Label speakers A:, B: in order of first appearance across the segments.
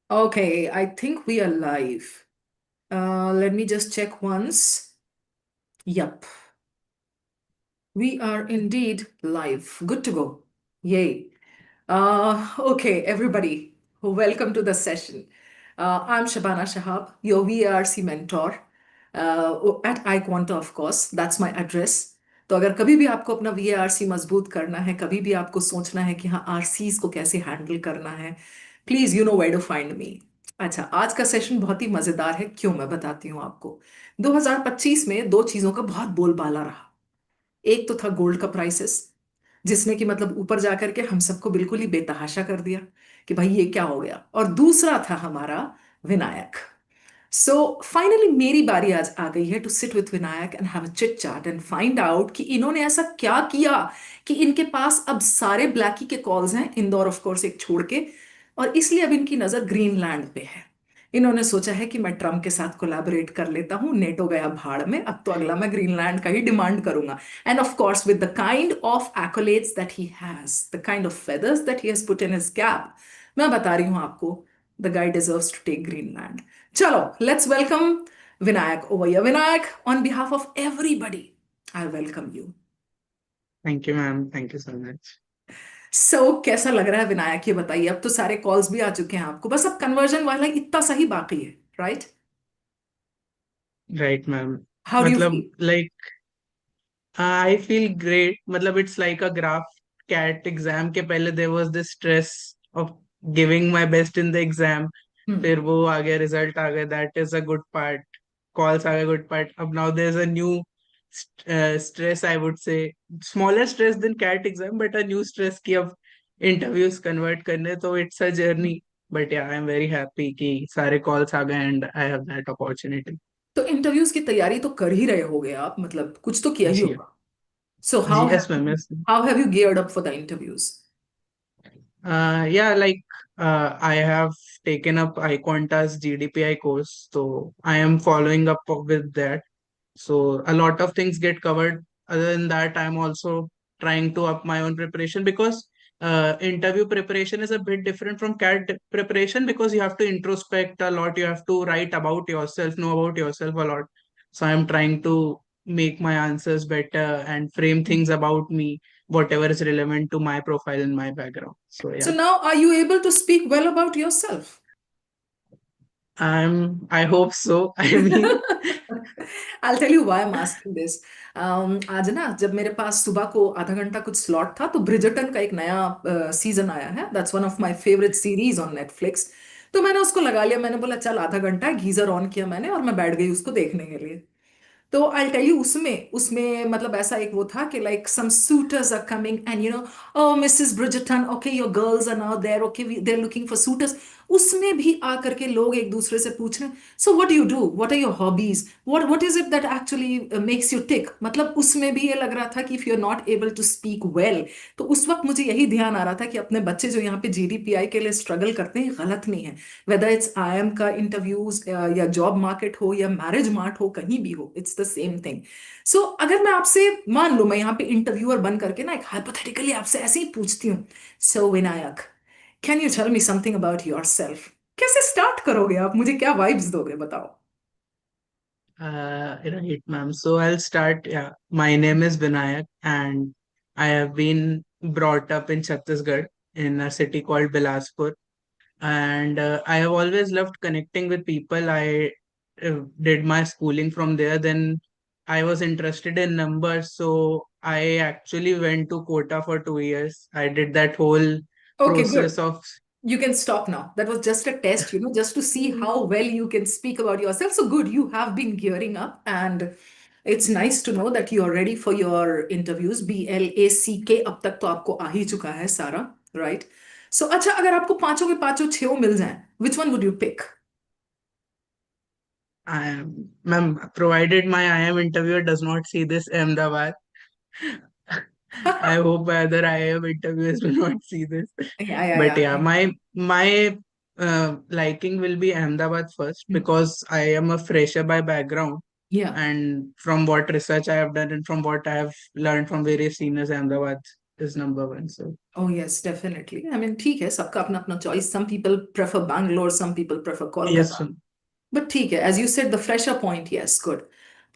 A: Okay, I think we are live. Let me just check once. Yup, we are indeed live. Good to go. Yay. Okay, everybody, welcome to the session. I'm Shabana Shahab, your VARC mentor at iQuanta, of course. That's my address. तो अगर कभी भी आपको अपना VARC मजबूत करना है, कभी भी आपको सोचना है कि हाँ आरसीज को कैसे हैंडल करना है, please you know where to find me. अच्छा, आज का सेशन बहुत ही मजेदार है। क्यों, मैं बताती हूँ आपको। 2025 में दो चीजों का बहुत बोलबाला रहा। एक तो था गोल्ड का प्राइसेस, जिसने कि मतलब ऊपर जाकर के हम सबको बिल्कुल ही बेतहाशा कर दिया कि भाई ये क्या हो गया। और दूसरा था हमारा विनायक। सो फाइनली मेरी बारी आज आ गई है to sit with Vinayak and have a chit chat and find out कि इन्होंने ऐसा क्या किया कि इनके पास अब सारे ब्लैकी के कॉल्स हैं, इंदौर ऑफ कोर्स एक छोड़ के। और इसलिए अब इनकी नजर ग्रीनलैंड पे है। इन्होंने सोचा है कि मैं ट्रम्प के साथ कोलैबोरेट कर लेता हूं, नेटो गया भाड़ में, अब तो अगला मैं ग्रीनलैंड का ही डिमांड करूंगा। And of course, with the kind of accolades that he has, the kind of feathers that he has put in his cap, मैं बता रही हूँ आपको, the guy deserves to take Greenland. चलो, let's welcome Vinayak over here. Vinayak, on behalf of everybody, I welcome you.
B: Thank you ma'am, thank you so much.
A: So, कैसा लग रहा है विनायक, ये बताइए। अब तो सारे कॉल्स भी आ चुके हैं आपको, बस अब कन्वर्जन वाला इतना सही बाकी है, right?
B: Right ma'am.
A: How do you
B: मतलब
A: feel?
B: Like I feel great. मतलब it's like a graph. CAT exam के पहले there was this stress of giving my best in the exam. फिर वो आ गया, रिजल्ट आ गया, that is a good part. Calls आ गए, गुड पार्ट। अब now there is a new stress, I would say smaller stress than CAT exam, but a new stress की अब इंटरव्यूज कन्वर्ट करने। तो इट्स अ जर्नी, बट या आई am very happy कि सारे कॉल्स आ गए and I have that opportunity.
A: तो इंटरव्यूज की तैयारी तो कर ही रहे होगे आप, मतलब कुछ तो किया ही
B: जी।
A: होगा। So
B: जी,
A: how
B: yes ma'am, yes.
A: how have you geared up for the interviews?
B: Yeah, like I have taken up iQuanta's GDPI course, so I am following up with that. So a lot of things get covered. Other than that, I'm also trying to up my own preparation because interview preparation is a bit different from CAT preparation because you have to introspect a lot. You have to write about yourself, know about yourself a lot. So I'm trying to make my answers better and frame things about me, whatever is relevant to my profile and my background. So
A: So
B: yeah,
A: now are you able to speak well about yourself?
B: I hope so. I mean,
A: I'll tell you why I'm asking this. आज ना जब मेरे पास सुबह को आधा घंटा कुछ slot था, तो ब्रिजर्टन का एक नया सीजन आया है। That's one of my favourite series on Netflix. तो मैंने उसको लगा लिया, मैंने बोला चल आधा घंटा, गीजर ऑन किया मैंने और मैं बैठ गई उसको देखने के लिए। तो आई टेल यू, उसमें उसमें मतलब ऐसा एक वो था कि like some suitors are coming and you know, oh Mrs Bridgerton, okay your girls are now there, okay they are looking for suitors. उसमें भी आकर के लोग एक दूसरे से पूछ रहे हैं, so what you do, what are your hobbies, what is it that actually makes you tick. मतलब उसमें भी ये लग रहा था कि if you are not able to speak well, तो उस वक्त मुझे यही ध्यान आ रहा था कि अपने बच्चे जो यहाँ पे जीडीपीआई के लिए स्ट्रगल करते हैं, ये गलत नहीं है। वेदर इट्स आईएम का इंटरव्यूज या जॉब मार्केट हो या मैरिज मार्ट हो, कहीं भी हो, इट्स द सेम थिंग। सो अगर मैं आपसे, मान लो मैं यहाँ पे इंटरव्यूअर बन करके ना एक हाइपोथेटिकली आपसे ऐसे ही पूछती हूँ, so Vinayak, can you tell me something about yourself, कैसे स्टार्ट करोगे आप, मुझे क्या वाइब्स दोगे, बताओ।
B: right, ma'am. So I'll start. Yeah, my name is Vinayak, and I have been brought up in Chhattisgarh in a city called Bilaspur. And I have always loved connecting with people. I did my schooling from there. Then I was interested in numbers, so I actually went to Kota for 2 years. I did that whole
A: Okay, good.
B: process of.
A: You can stop now. That was just a test, just to see how well you can speak about yourself. So good, you have been gearing up, and it's nice to know that you are ready for your interviews. BLACK अब तक तो आपको आ ही चुका है सारा, right? So अच्छा, अगर आपको पांचों के पांचों छह मिल जाएं, which one would you pick?
B: I am, ma'am, provided my IM interviewer does not see this Ahmedabad. I hope other IIM interviewers will not see this.
A: Yeah, yeah,
B: But
A: yeah.
B: yeah, my liking will be Ahmedabad first because I am a fresher by background,
A: Yeah.
B: and from what research I have done and from what I have learned from various seniors, Ahmedabad is number one. So
A: Oh yes, definitely. I mean, ठीक है, सबका अपना अपना choice. Some people prefer Bangalore, some people prefer
B: yes,
A: Kolkata. But ठीक है, as you said the fresher point, yes good.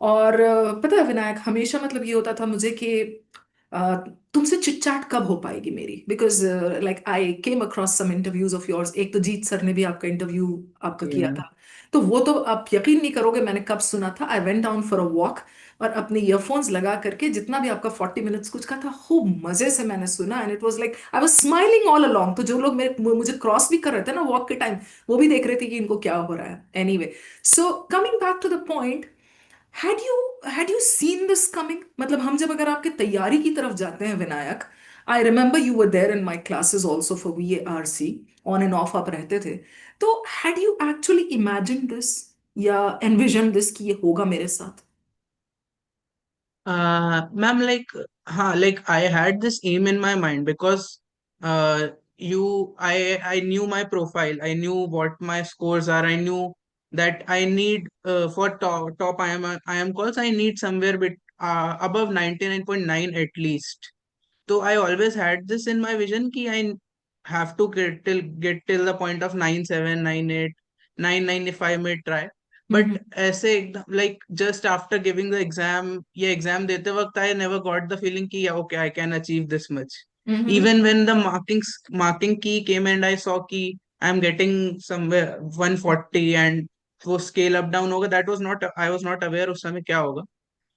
A: और पता है विनायक, हमेशा मतलब ये होता था मुझे कि तुमसे चिट चैट कब हो पाएगी मेरी, because like I came across some interviews of yours. एक तो जीत सर ने भी आपका इंटरव्यू आपका किया
B: yeah.
A: था, तो वो तो आप यकीन नहीं करोगे मैंने कब सुना था। I went down for a walk और अपने ईयरफोन्स लगा करके जितना भी आपका 40 मिनट्स कुछ का था खूब मजे से मैंने सुना, and it was like I was smiling all along. तो जो लोग मेरे मुझे क्रॉस भी कर रहे थे ना वॉक के टाइम, वो भी देख रहे थे कि इनको क्या हो रहा है। Anyway, so coming back to the point, had you seen this coming? मतलब हम जब अगर आपके तैयारी की तरफ जाते हैं Vinayak, I remember you were there in my classes also for VARC, on and off आप रहते थे। तो had you actually imagine this या एनविजन दिस कि ये होगा मेरे साथ?
B: Ma'am, like I had this aim in my mind because I knew my profile. I knew what my scores are. I knew that I need for top I am calls. I need somewhere above 99.9 at least. So I always had this in my vision कि I have to get till the point of 97, 98, 99 if I may try.
A: Hmm.
B: But ऐसे एकदम like just after giving the exam, ये exam देते वक्त I never got the feeling कि yeah, okay, I can achieve this much.
A: Hmm.
B: Even when the marking key came and I saw कि I'm getting somewhere 140 and वो scale up down होगा, that was not I was not aware उस समय क्या होगा.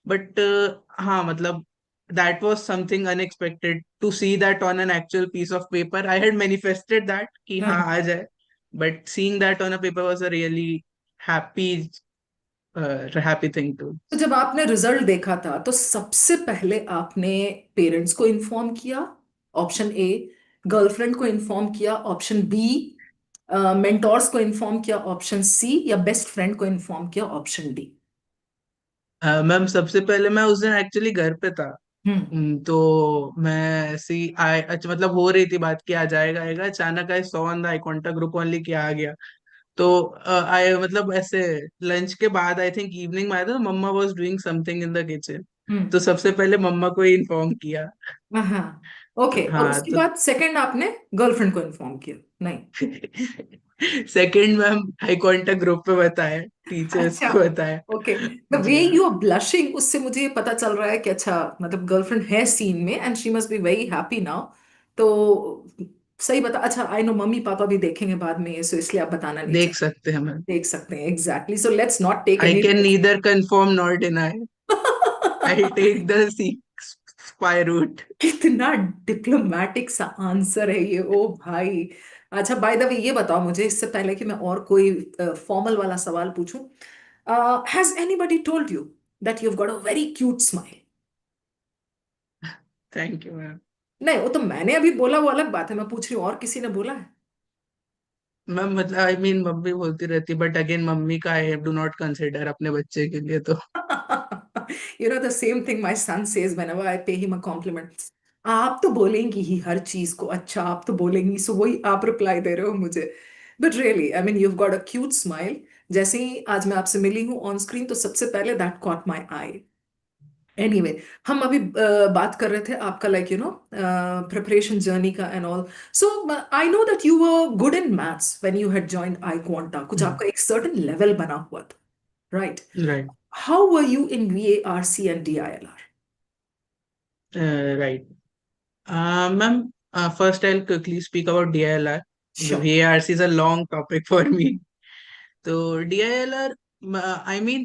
B: But हाँ मतलब that was something unexpected to see that on an actual piece of paper. I had manifested that कि हाँ
A: हाँ।
B: आ जाए, but seeing that on a paper was a really happy happy thing too.
A: तो जब आपने result देखा था तो सबसे पहले आपने पेरेंट्स को इन्फॉर्म किया, ऑप्शन ए, गर्लफ्रेंड को इन्फॉर्म किया, ऑप्शन बी, मेंटोर्स को इन्फॉर्म किया, ऑप्शन सी, या बेस्ट फ्रेंड को इन्फॉर्म किया, ऑप्शन डी?
B: मैम सबसे पहले मैं उस दिन एक्चुअली घर पे था.
A: हम्म।
B: तो मैं ऐसी अच्छा मतलब हो रही थी बात कि आ जाएगा आएगा, अचानक I saw on the eye contact group only कि आ गया. तो आई मतलब ऐसे लंच के बाद आई थिंक इवनिंग में आया था, तो मम्मा was doing something in the kitchen.
A: Hmm.
B: तो सबसे पहले मम्मा को ही इन्फॉर्म किया.
A: हाँ। ओके, और
B: हाँ
A: उसके
B: तो
A: बाद सेकंड आपने गर्लफ्रेंड को इन्फॉर्म किया? नहीं?
B: Second ma'am high contact group पे बताया, टीचर्स
A: अच्छा।
B: को बताया.
A: ओके। द वे
B: जी हाँ.
A: यू आर ब्लशिंग, उससे मुझे ये पता चल रहा है कि अच्छा मतलब गर्लफ्रेंड है सीन में, and she must be very happy now. तो सही बता, अच्छा आई नो मम्मी पापा भी देखेंगे बाद में ये, सो इसलिए आप बताना नहीं
B: देख
A: चाहते।
B: सकते हैं मैम.
A: देख सकते हैं, exactly, so let's not take
B: I
A: any
B: can
A: risk.
B: Neither confirm nor deny. I take the square root.
A: कितना डिप्लोमेटिक सा आंसर है ये, ओ भाई। अच्छा, बाय द वे ये बताओ मुझे, इससे पहले कि मैं और कोई फॉर्मल वाला सवाल पूछूं, has anybody told you that you have got a very cute smile?
B: Thank you ma'am.
A: नहीं, वो तो मैंने अभी बोला वो अलग बात है, मैं पूछ रही हूँ और किसी ने बोला है?
B: मैम मतलब आई मीन मम्मी बोलती रहती, बट अगेन मम्मी का आई डू नॉट कंसिडर अपने बच्चे के लिए तो.
A: You know the same thing my son says whenever I pay him a compliment. आप तो बोलेंगी ही हर चीज को अच्छा, आप तो बोलेंगी, सो वही आप रिप्लाई दे रहे हो मुझे। But really I mean you got a cute smile. जैसे ही आज मैं आपसे मिली हूँ ऑन स्क्रीन, तो सबसे पहले that caught my eye. Anyway, हम अभी बात कर रहे थे आपका like you know preparation journey का and all. So I know that you were good in maths when you had joined iQuanta, कुछ आपका एक सर्टेन लेवल बना हुआ था, right?
B: Right.
A: How were you in VARC and DILR?
B: Right. Ma'am, first I'll quickly speak about DILR. The
A: sure.
B: VARC is a long topic for me. So DILR, I mean,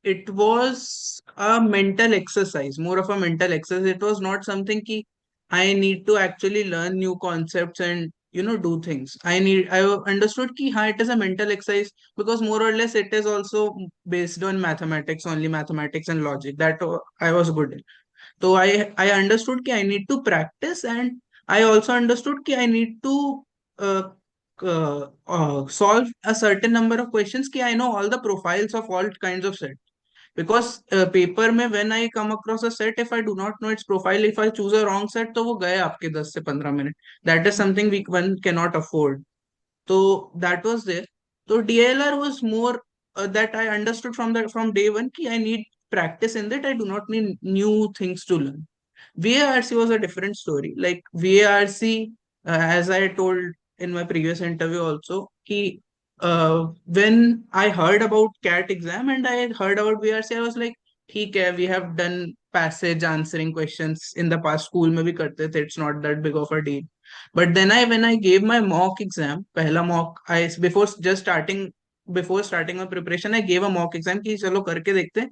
B: it was a mental exercise, more of a mental exercise. It was not something ki I need to actually learn new concepts and do things. I understood ki ha, it is a mental exercise because more or less it is also based on mathematics, only mathematics and logic that I was good in. So I understood कि I need to practice, and I also understood कि I need to uh, solve a certain number of questions कि I know all the profiles of all kinds of set. Because paper में when I come across a set, if I do not know its profile, if I choose a wrong set, तो वो गए आपके 10 से 15 minute. That is something one cannot afford. So that was there. So DLR was more that I understood from day one कि I need practice in that. I do not need new things to learn. VARC was a different story. Like VARC, as I told in my previous interview also, when I heard about CAT exam and I heard about VARC, I was like, ठीक है, we have done passage answering questions in the past. School में भी करते थे. It's not that big of a deal. But then when I gave my mock exam, पहला mock, before starting my preparation, I gave a mock exam कि चलो करके देखते हैं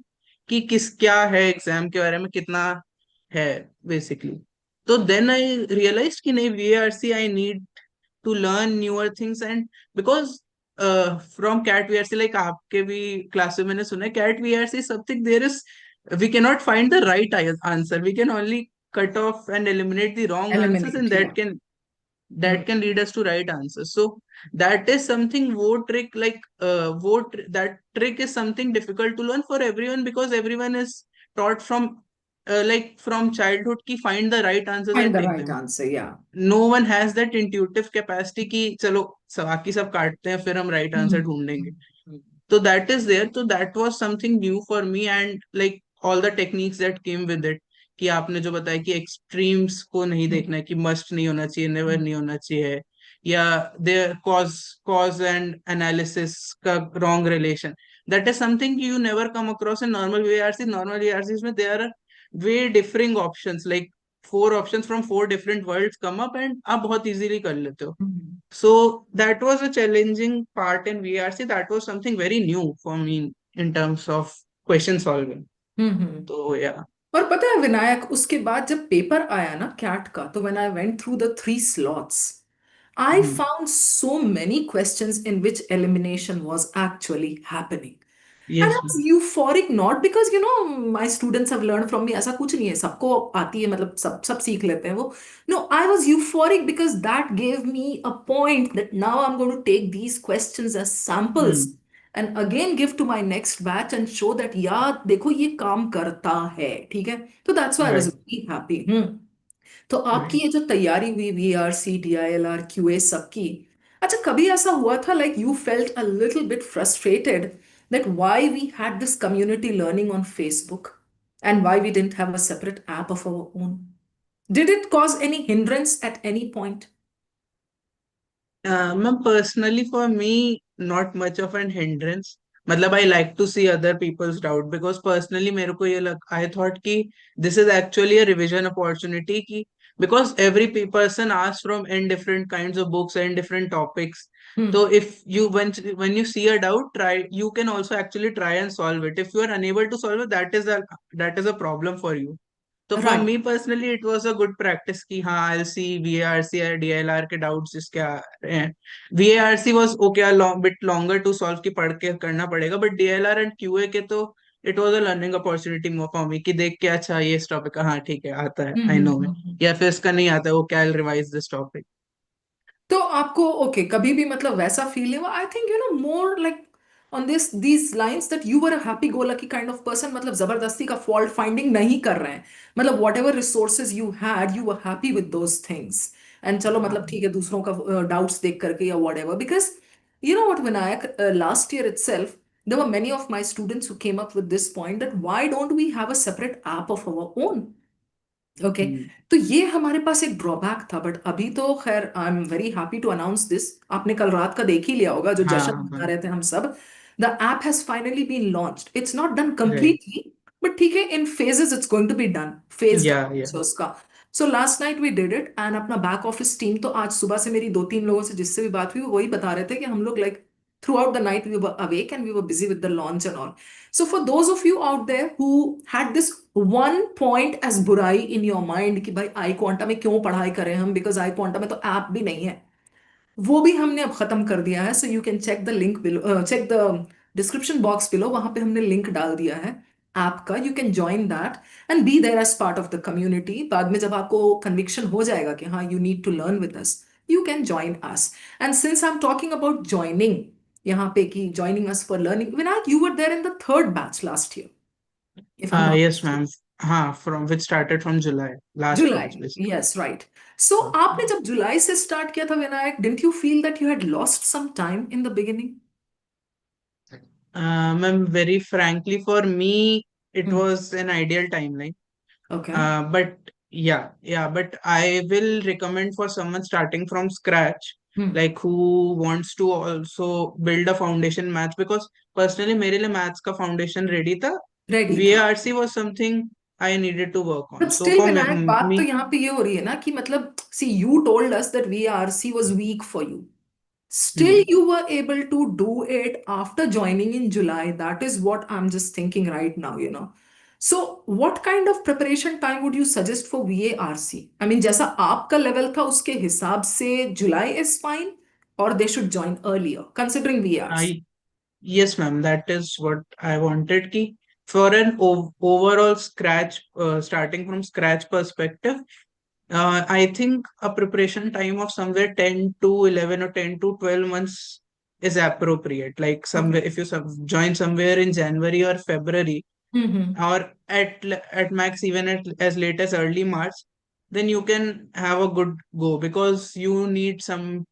B: कि क्या है एग्जाम के बारे में, कितना है बेसिकली. तो देन आई रियलाइज कि नहीं, VARC I need to learn newer things. And because from CAT VARC, like आपके भी क्लास में मैंने सुना है, CAT VARC something there is, we can not find the right answer, we can only cut off and eliminate the wrong answers, and
A: Eliminate, yeah. Hmm.
B: that can lead us to right answers. So that is something, wo trick, like that trick is something difficult to learn for everyone, because everyone is taught from like from childhood ki find the right answers
A: Find
B: and
A: the
B: take
A: right
B: them.
A: answer, yeah.
B: No one has that intuitive capacity कि चलो बाकी सब काटते हैं फिर हम right answer
A: Hmm.
B: ढूंढेंगे. So that is there. So that was something new for me, and like all the techniques that came with it. कि आपने जो बताया कि एक्सट्रीम्स को नहीं
A: Hmm.
B: देखना है, कि मस्ट नहीं होना चाहिए, नेवर
A: Hmm.
B: नहीं होना चाहिए, या देयर कॉज एंड एनालिसिस का wrong relation. That is something you never come across in normal VARC. Normal VARCs में there are way differing options, like 4 options from 4 different worlds come up, and आप बहुत easily कर लेते हो.
A: Hmm.
B: So that was a challenging part in VRC. That was something very new for me in terms of question solving.
A: Hmm.
B: So yeah.
A: और पता है विनायक, उसके बाद जब पेपर आया ना कैट का, तो when I went through the 3 slots, I
B: Hmm.
A: found so many questions in which elimination was actually happening. And I
B: Yes,
A: was
B: ma'am.
A: euphoric, not because, my students have learned from me. ऐसा कुछ नहीं है, सबको आती है, मतलब सब सब सीख लेते हैं वो. No, I was euphoric because that gave me a point that now I'm going to take these questions as samples
B: Hmm.
A: and again give to my next batch and show that यार देखो ये काम करता है, ठीक है. तो that's why I was
B: Right.
A: very happy. तो आपकी
B: Right.
A: ये जो तैयारी हुई VARC DILR QA सबकी, अच्छा कभी ऐसा हुआ था like you felt a little bit frustrated that why we had this community learning on Facebook and why we didn't have a separate app of our own? Did it cause any hindrance at any point?
B: Ma'am, personally for me, not much of an hindrance. मतलब I like to see other people's doubt, because personally मेरे को ये लग, I thought कि this is actually a revision opportunity, कि because every person asks from n different kinds of books and different topics. So
A: Hmm.
B: if you when you see a doubt, you can also actually try and solve it. If you are unable to solve it, that is a problem for you. तो for
A: Right.
B: Me personally it was a good practice कि हाँ, I see VARC या DLR के doubts जिसके आ रहे हैं. VARC was okay, bit longer to solve, कि पढ़ के करना पड़ेगा, बट DLR एंड QA के तो it was a learning opportunity for me, कि देख के अच्छा ये इस टॉपिक का, हाँ ठीक है आता है, आई नो में, या फिर इसका नहीं आता है, वो क्या रिवाइज दिस टॉपिक.
A: तो आपको ओके कभी भी मतलब वैसा फील नहीं हुआ? I think more like on this these lines that you were a happy go lucky kind of person, मतलब जबरदस्ती का फॉल्ट फाइंडिंग नहीं कर रहे हैं, मतलब what ever resources you had you were happy with those things. And चलो मतलब ठीक है दूसरों का डाउट्स देख करके या what ever, because what Vinayak, last year itself there were many of my students who came up with this point that why don't we have a separate app of our own. Okay. तो ये हमारे पास एक drawback था, but अभी तो खैर I am very happy to announce this. आपने कल रात का देख ही लिया होगा जो
B: हाँ
A: जश्न मना
B: हाँ.
A: रहे थे हम सब. The app has finally been launched. It's not done
B: right.
A: Completely, but ठीक है, in phases it's going to be done, phased
B: या
A: अप्रोच है उसका. So last night we did it and अपना बैक ऑफिस टीम, तो आज सुबह से मेरी 2-3 लोगों से जिससे भी बात हुई वो वही बता रहे थे कि हम लोग like throughout the night we were awake and we were busy with the launch and all. So for those of you out there who had this one point as बुराई in your mind कि भाई आई quanta में क्यों पढ़ाई करें हम, because I quanta में तो ऐप भी नहीं है, वो भी हमने अब खत्म कर दिया है. So you can check the link below, check the description box below, वहां पे हमने लिंक डाल दिया है ऐप का. You can join that and be there as part of the community. बाद में जब आपको कन्विक्शन हो जाएगा कि हाँ you need to learn with us, you can join us. And since I am talking about joining यहाँ पे कि joining us for learning, Vinayak you were there in the third batch last year if I'm not
B: yes ma'am.
A: mistaken.
B: हाँ, from which started from July, last
A: July,
B: batch basically.
A: yes, right. So आपने जब जुलाई से start किया था Vinayak, didn't you feel that you had lost some time in the beginning?
B: Ma'am, very frankly, for me, it
A: Hmm.
B: was an ideal timeline.
A: Okay.
B: But Yeah, but I will recommend for someone starting from scratch,
A: Hmm.
B: like who wants to also build a foundation maths, because personally मेरे लिए maths का foundation ready था.
A: Ready था।
B: VARC was something I needed to work
A: but
B: on. So
A: still
B: for
A: Vinayak, बात तो
B: me,
A: यहाँ पे ये हो रही है ना कि मतलब see you told us that VRC was weak for you, still
B: hmm,
A: you were able to do it after joining in July. That is what I'm just thinking right now, you know. So what kind of preparation time would you suggest for VARC? I mean, जैसा आपका level था उसके हिसाब से July is fine, or they should join earlier considering VARC?
B: I yes, ma'am, that is what I wanted. Ki for an overall scratch, starting from scratch perspective, I think a preparation time of somewhere 10 to 11 or 10 to 12 months is appropriate. Like
A: Okay.
B: somewhere, if you join somewhere in January or February,
A: Mm-hmm.
B: or at max even as late as early March, then you can have a good go, because you need some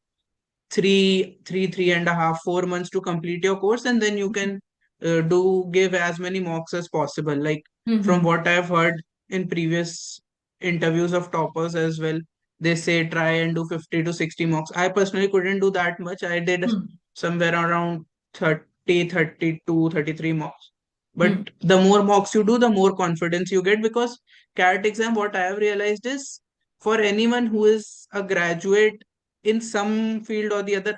B: 3.5, 4 months to complete your course, and then you can do give as many mocks as possible. Like from
A: Mm-hmm.
B: what I've heard in previous interviews of toppers as well, they say try and do 50 to 60 mocks. I personally couldn't do that much. I did somewhere around 30, 32, 33 mocks. But
A: Mm-hmm.
B: the more mocks you do, the more confidence you get, because CAT exam, what I have realized is, for anyone who is a graduate in some field or the other,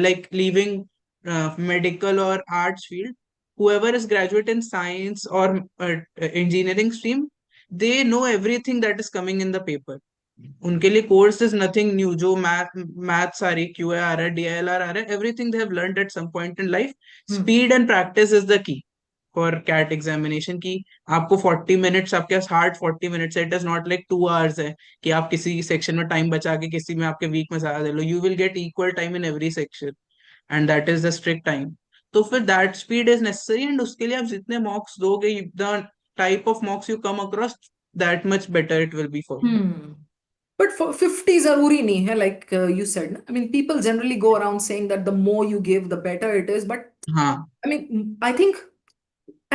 B: like leaving medical or arts field, whoever is graduate in science or engineering stream, they know everything that is coming in the paper. उनके लिए course is nothing new. जो maths आ रही, QA आ रहा है, DILR आ रहा है, everything they have learned at some point in life.
A: Mm-hmm.
B: Speed and practice is the key for CAT examination की. आपको 40 मिनट्स, आपके पास हार्ड 40 मिनट्स है. It is not like 2 hours है कि आप किसी सेक्शन में टाइम बचा के किसी में आपके वीक में ज्यादा दे लो. You will get equal time in every section, and that is the strict time. तो फिर that speed is necessary, and उसके लिए आप जितने मॉक्स दोगे, the type of mocks you come across, that much better it will be for you.
A: Hmm. But for 50 zaruri nahi hai, like you said. Na? I mean, people generally go around saying that the more you give, the better it is. But
B: हाँ.
A: I mean, I think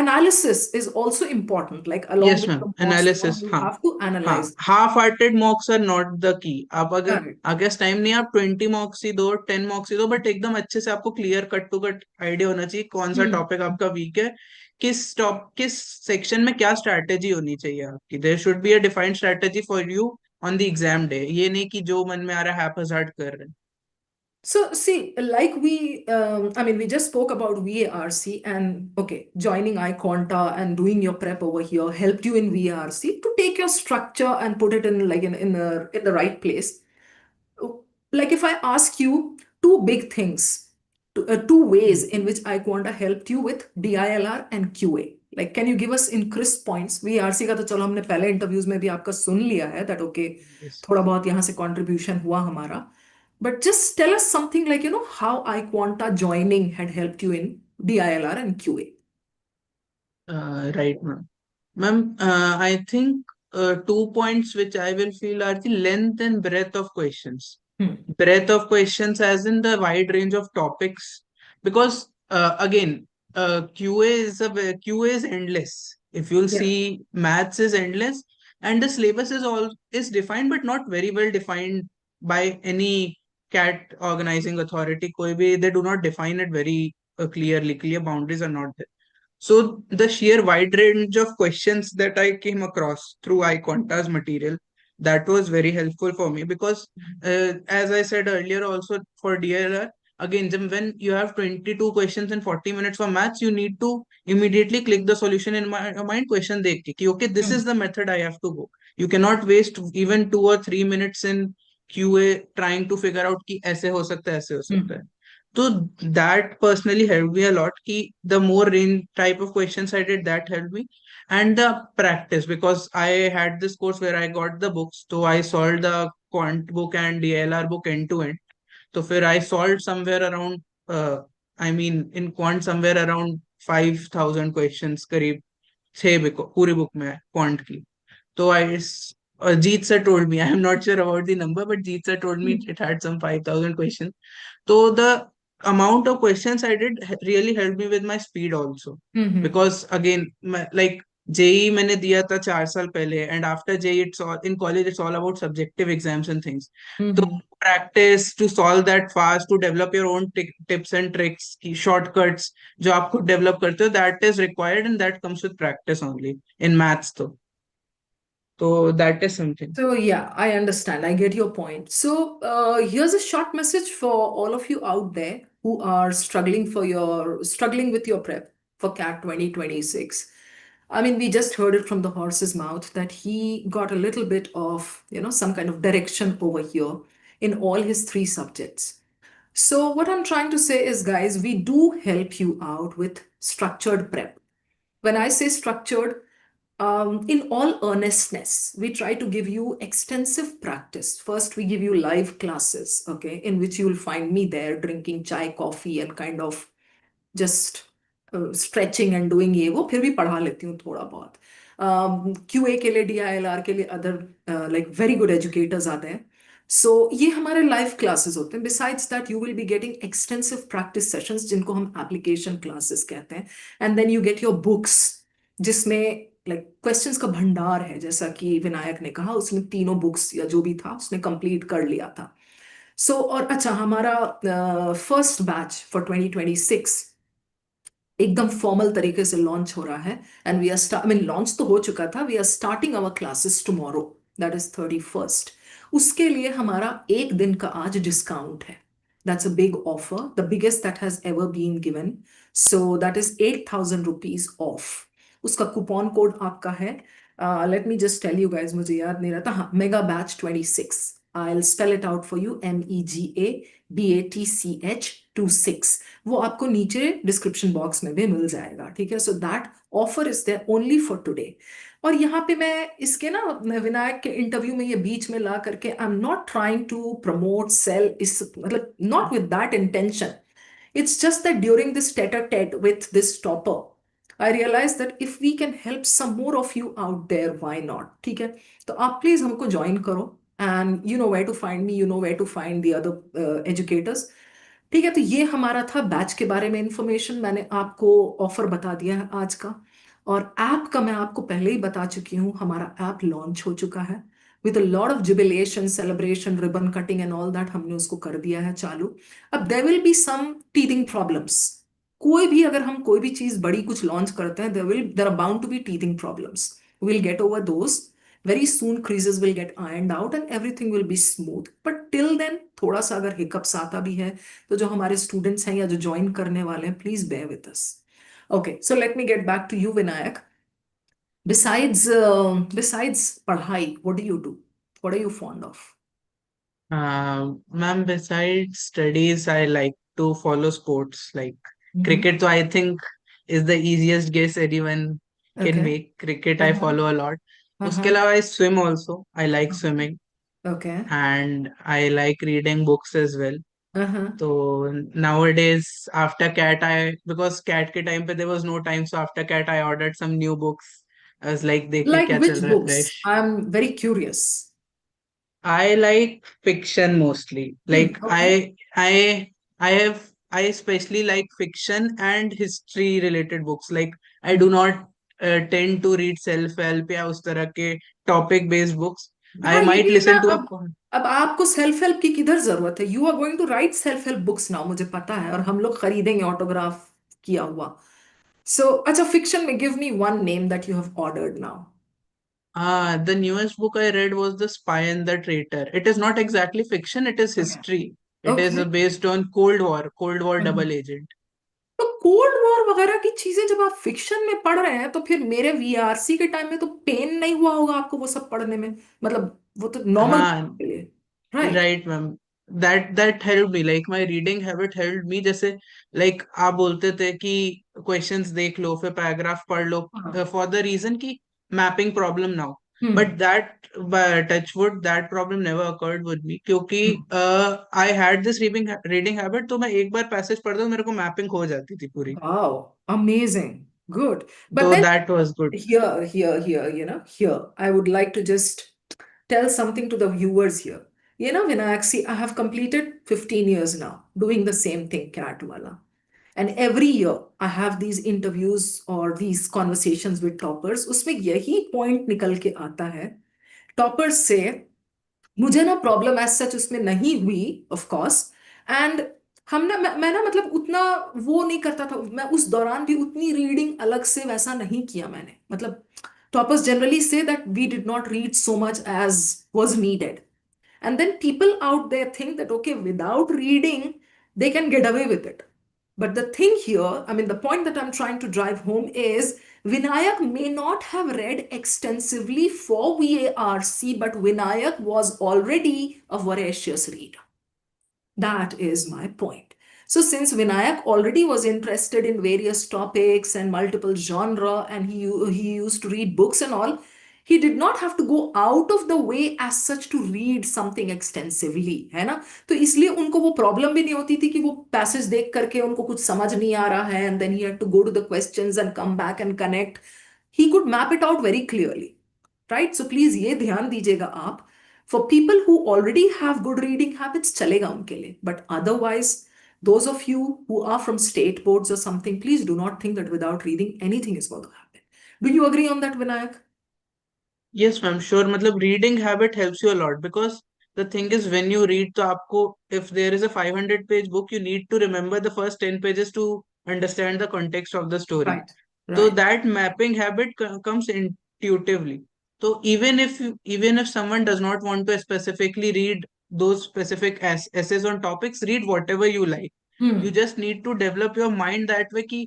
A: analysis is also important. Like along
B: Yes,
A: with
B: ma'am.
A: the mocks,
B: Analysis.
A: you
B: हाँ.
A: have to
B: हाँ.
A: analyze.
B: Half-hearted mocks are not the key. आप अगर
A: Correct.
B: Against time नहीं, आप 20 मॉक्स ही दो, 10 मॉक्स ही दो, but एकदम अच्छे से आपको clear cut to cut idea होना चाहिए कौन सा
A: Hmm.
B: टॉपिक आपका वीक है, किस सेक्शन में क्या स्ट्रैटेजी होनी चाहिए आपकी. There should be a defined strategy for you on the exam day. ये नहीं कि जो मन में आ रहा है हैप कर रहे हैं.
A: So, see, like I mean, we just spoke about VARC and okay, joining iQuanta and doing your prep over here helped you in VARC to take your structure and put it in like in the right place. Like if I ask you two big things, two ways in which iQuanta helped you with DILR and QA. Like, can you give us in crisp points? VARC का तो चलो हमने पहले interviews में भी आपका सुन लिया है that okay,
B: Yes.
A: थोड़ा बहुत यहाँ से contribution हुआ हमारा. But just tell us something like, you know, how iQuanta joining had helped you in DILR and QA.
B: Right, ma'am. Ma'am, I think 2 points which I will feel are the length and breadth of questions.
A: Hmm.
B: Breadth of questions as in the wide range of topics, because again, QA is endless. If you'll
A: Yeah.
B: see, maths is endless, and the syllabus is defined, but not very well defined by any CAT organizing authority. कोई भी, they do not define it very clearly. Clear boundaries are not there. So the sheer wide range of questions that I came across through iQuanta's material, that was very helpful for me, because as I said earlier, also for DLR, again, when you have 22 questions in 40 minutes for maths, you need to immediately click the solution in my mind question dekh ke, ki, okay, this
A: Hmm.
B: is the method I have to go. You cannot waste even 2 or 3 minutes in QA trying to figure out कि ऐसे हो सकता है, ऐसे हो सकता है.
A: Hmm.
B: So that personally helped me a lot. Ki the more range type of questions I did, that helped me. And the practice, because I had this course where I got the books. So I solved the Quant book and DLR book end to end. So फिर I solved somewhere around, I mean in Quant somewhere around 5,000 questions करीब, 6 पूरी book में है Quant की. So Jeet sir told me, I am not sure about the number, but Jeet sir told me it had some 5,000 questions. So the amount of questions I did really helped me with my speed also.
A: Hmm.
B: Because again, like JEE मैंने दिया था 4 साल पहले, and after JEE it's all in college, it's all about subjective exams and things. तो
A: hmm.
B: Practice to solve that fast, to develop your own tips and tricks की shortcuts जो आप खुद डेवलप करते हो, that is required and that comes with practice only in maths. तो that is something.
A: So yeah, I understand. I get your point. So here's a short message for all of you out there who are struggling with your prep for CAT 2026. I mean, we just heard it from the horse's mouth that he got a little bit of, some kind of direction over here in all his three subjects. So what I'm trying to say is, guys, we do help you out with structured prep. When I say structured, in all earnestness, we try to give you extensive practice. First, we give you live classes, okay, in which you will find me there drinking chai, coffee, and kind of just stretching and doing ये वो, फिर भी पढ़ा लेती हूँ थोड़ा बहुत. QA के लिए, डीआईएलआर के लिए other like very good educators आते हैं. सो ये हमारे लाइव क्लासेस होते हैं. Besides that you will be getting extensive practice sessions जिनको हम एप्लीकेशन क्लासेस कहते हैं. And then you get your books जिसमें लाइक क्वेश्चंस का भंडार है. जैसा कि विनायक ने कहा, उसने तीनों बुक्स या जो भी था उसने कंप्लीट कर लिया था. सो और अच्छा, हमारा फर्स्ट बैच फॉर 2026 एकदम फॉर्मल तरीके से लॉन्च हो रहा है. And we are, I mean launch तो हो चुका था. We are starting our classes tomorrow, that is 31st. उसके लिए हमारा एक दिन का आज डिस्काउंट है. That's a big offer, the biggest that has ever been given. So that is 8,000 rupees off. उसका कूपन कोड आपका है, let me just tell you guys, मुझे याद नहीं रहता. हाँ, mega batch 26. I'll spell it out for you. MEGABATCH 26. वो आपको नीचे डिस्क्रिप्शन बॉक्स में भी मिल जाएगा. ठीक है. So that offer is there only for today. और यहाँ पे मैं इसके ना, मैं विनायक के इंटरव्यू में ये बीच में ला करके, I am not trying to promote sales, मतलब not with that intention. It's just that during this tete-a-tete with this topper, I realized that if we can help some more of you out there, why not? ठीक है. तो आप please हमको join करो. And you know where to find me, you know where to find the other educators. ठीक है. तो ये हमारा था बैच के बारे में इंफॉर्मेशन. मैंने आपको ऑफर बता दिया है आज का. और ऐप का मैं आपको पहले ही बता चुकी हूँ. हमारा ऐप लॉन्च हो चुका है with a lot of jubilation, celebration, ribbon cutting and all that. हमने उसको कर दिया है चालू. अब there will be some teething problems. कोई भी अगर हम कोई भी चीज बड़ी कुछ लॉन्च करते हैं, there are bound to be teething problems. Will get over those very soon. Creases will get ironed out and everything will be smooth. But till then, थोड़ा सा अगर हिकअप्स आता भी है, तो जो हमारे स्टूडेंट्स हैं या जो ज्वाइन करने वाले हैं, please bear with us. Okay, so let me get back to you, Vinayak. Besides पढ़ाई, what do you do? What are you fond of?
B: Ma'am, besides studies, I like to follow sports. Like
A: Mm-hmm.
B: cricket, so I think is the easiest guess anyone can
A: Okay.
B: make. Cricket, I
A: Uh-huh.
B: follow a lot. उसके
A: Uh-huh.
B: अलावा I swim also. I like swimming,
A: Okay.
B: and I like reading books as well.
A: Uh-huh.
B: So nowadays, after CAT, because CAT के time पे there was no time, so after CAT I ordered some new books. I was like, देखे
A: Like
B: क्या चल
A: which
B: रहा है
A: books?
B: fresh.
A: I'm very curious.
B: I like fiction mostly.
A: Hmm.
B: Like
A: Okay.
B: I especially like fiction and history related books. Like I do not tend to read self-help या उस तरह के topic based books. I
A: हाँ, ये
B: might
A: भी है ना.
B: listen to a
A: अब आपको सेल्फ हेल्प की किधर जरूरत है? You are going to write self help books now, मुझे पता है. और हम लोग खरीदेंगे ऑटोग्राफ किया हुआ. सो अच्छा, फिक्शन में give me one name that you have ordered now.
B: the newest book I read was The Spy and the Traitor. It is not exactly fiction, it is
A: okay.
B: history. It is
A: okay.
B: based on Cold War double agent.
A: तो cold war वगैरह की चीजें जब आप fiction में पढ़ रहे हैं, तो फिर मेरे वीआरसी के टाइम में तो पेन नहीं हुआ होगा आपको वो सब पढ़ने में? मतलब वो तो नॉर्मल
B: हाँ,
A: के लिए, right?
B: Right ma'am. That help me, like my reading habit help me. जैसे लाइक आप बोलते थे कि क्वेश्चंस देख लो फिर पैराग्राफ पढ़ लो,
A: हाँ.
B: फॉर द रीजन की mapping problem now.
A: Hmm.
B: But that touchwood that problem never occurred with me, क्योंकि
A: hmm.
B: I had this reading habit. तो मैं एक बार पैसेज पढ़ दूं मेरे को मैपिंग हो जाती थी पूरी.
A: Wow, amazing. Good. But
B: तो
A: then
B: that was good.
A: here, I would like to just tell something to the viewers here. Vinayak, see, I have completed 15 years now doing the same thing, cat wala. And every year I have these interviews or these conversations with toppers. उसमें यही point निकल के आता है toppers से. मुझे ना problem as such उसमें नहीं हुई ऑफ कोर्स. एंड हम ना मैं ना मतलब उतना वो नहीं करता था. मैं उस दौरान भी उतनी रीडिंग अलग से वैसा नहीं किया मैंने. मतलब toppers generally say that we did not read so much as was needed. And then people out there think that, okay, without reading, they can get away with it. But the thing here, I mean, the point that I'm trying to drive home is Vinayak may not have read extensively for VARC, but Vinayak was already a voracious reader. That is my point. So since Vinayak already was interested in various topics and multiple genre, and he used to read books and all, he did not have to go out of the way as such to read something extensively, है ना. तो इसलिए उनको वो problem भी नहीं होती थी कि वो पैसेज देख करके उनको कुछ समझ नहीं आ रहा है, and then he had to go to the questions and come back and connect. He could map it out very clearly, right? So please ये ध्यान दीजिएगा आप. For people who already have good reading habits, चलेगा उनके लिए. But otherwise, those of you who are from state boards or something, please do not think that without reading anything is going to happen. Do you agree on that, Vinayak?
B: Yes, ma'am, sure. मतलब reading habit helps you a lot because the thing is when you read तो आपको if there is a 500 page book you need to remember the first 10 pages to understand the context of the story.
A: Right,
B: So
A: right.
B: that mapping habit comes intuitively. So even if someone does not want to specifically read those specific essays on topics, read whatever you like. You
A: Hmm.
B: just need to develop your mind that way कि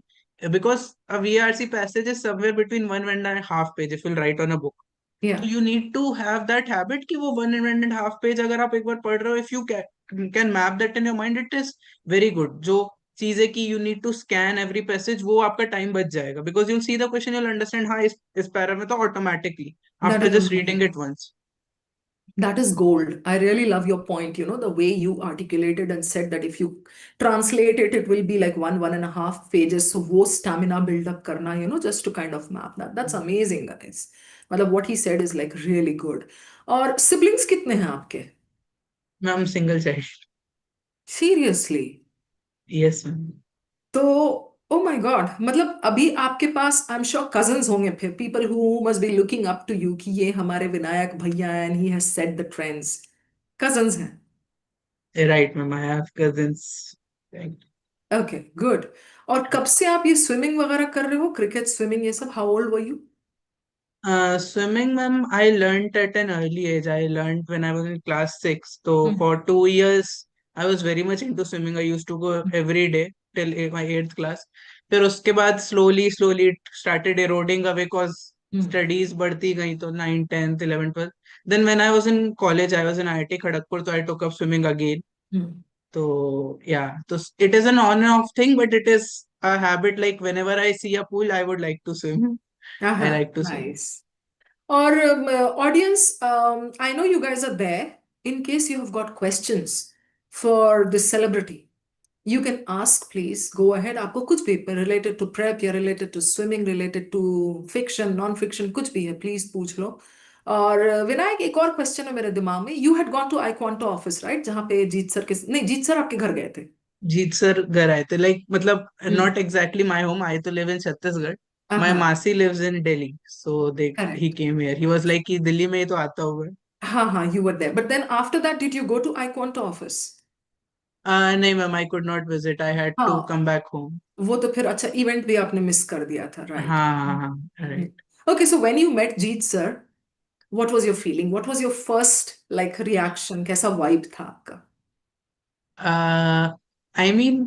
B: because a VRC passage is somewhere between 1.5 page if you'll write on a book.
A: Yeah,
B: तो you need to have that habit कि वो 1.5 page अगर आप एक बार पढ़ रहे हो if you can map that in your mind it is very good. जो चीजें कि you need to scan every passage वो आपका टाइम बच जाएगा because you'll see the question you'll understand हाँ इस पैरा में तो automatically
A: that
B: after
A: is
B: just reading
A: amazing.
B: It once.
A: That is gold. I really love your point, the way you articulated and said that if you translate it, it will be like 1.5 pages. So wo stamina build up karna, just to kind of map that. That's amazing, guys. मतलब what he said is like really good. और siblings कितने हैं आपके?
B: Ma'am single child.
A: Seriously.
B: Yes ma'am.
A: तो oh my god, मतलब अभी आपके पास आई एम श्योर कजन्स होंगे फिर, people who must be looking up to you कि ये हमारे विनायक भैया and he has set the trends. Cousins हैं.
B: Right ma'am I have cousins.
A: Okay good. और कब से आप ये स्विमिंग वगैरह कर रहे हो, क्रिकेट स्विमिंग ये सब? How old were you?
B: Swimming, ma'am, I learned at an early age. I learned when I was in class six. So for 2 years, I was very much into swimming. I used to go every day till my eighth class. फिर उसके बाद slowly it started eroding away cause studies बढ़ती गई तो 9, 10th, 11th, 12th. Then when I was in college, I was in IIT Kharagpur, so I took up swimming again. So yeah, so it is an on and off thing, but it is a habit. Like whenever I see a pool, I would like to swim. I
A: Uh-huh.
B: like to swim.
A: Nice. Or audience, I know you guys are there. In case you have got questions for this celebrity, you can ask, please. Go ahead. आपको कुछ भी related to prep या related to swimming, related to fiction, non-fiction, कुछ भी है, please पूछ लो. और विनायक, एक और क्वेश्चन है मेरे दिमाग में. You had gone to iQuanta office, right? जहाँ पे जीत सर के, नहीं, जीत सर आपके घर गए थे.
B: जीत सर घर आए थे लाइक मतलब
A: hmm.
B: Not exactly my home. I तो लिव इन छत्तीसगढ़. माय
A: हाँ.
B: मासी lives in Delhi so they he
A: correct.
B: Came here. He was like कि दिल्ली में ही तो आता होगा.
A: हाँ, you were there. But then after that, did you go to iQuanta office?
B: नहीं ma'am I could not visit. I had to
A: हाँ.
B: Come back home.
A: वो तो फिर अच्छा इवेंट भी आपने मिस कर दिया था,
B: हाँ
A: राइट?
B: हाँ हाँ right.
A: Okay, so when you met Jeet sir, what was your feeling? What was your first like reaction? कैसा वाइब था आपका?
B: I mean,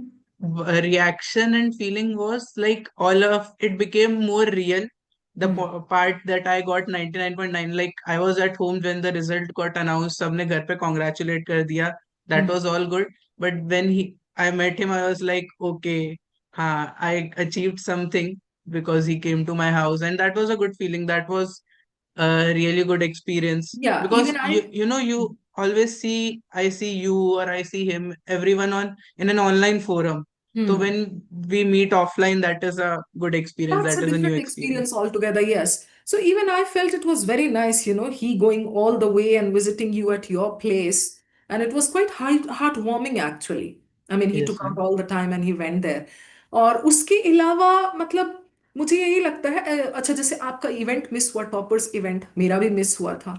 B: reaction and feeling was like all of it became more real. The
A: hmm.
B: part that I got 99.9, like I was at home when the result got announced. सबने घर पे congratulate कर दिया. That
A: hmm.
B: was all good. But when I met him, I was like, okay, हाँ, I achieved something because he came to my house, and that was a good feeling. That was a really good experience
A: Yeah,
B: because
A: even
B: you always see I see you or I see him everyone on in an online forum. So
A: hmm.
B: when we meet offline, that is a good experience.
A: That's
B: That
A: a
B: is a new
A: different
B: experience.
A: experience altogether, yes. So even I felt it was very nice, he going all the way and visiting you at your place. And it was quite heartwarming, actually. I mean, he
B: Yes,
A: took out
B: ma'am.
A: all the time and he went there. और उसके अलावा मतलब मुझे यही लगता है अच्छा जैसे आपका इवेंट मिस हुआ, टॉपर्स इवेंट मेरा भी मिस हुआ था।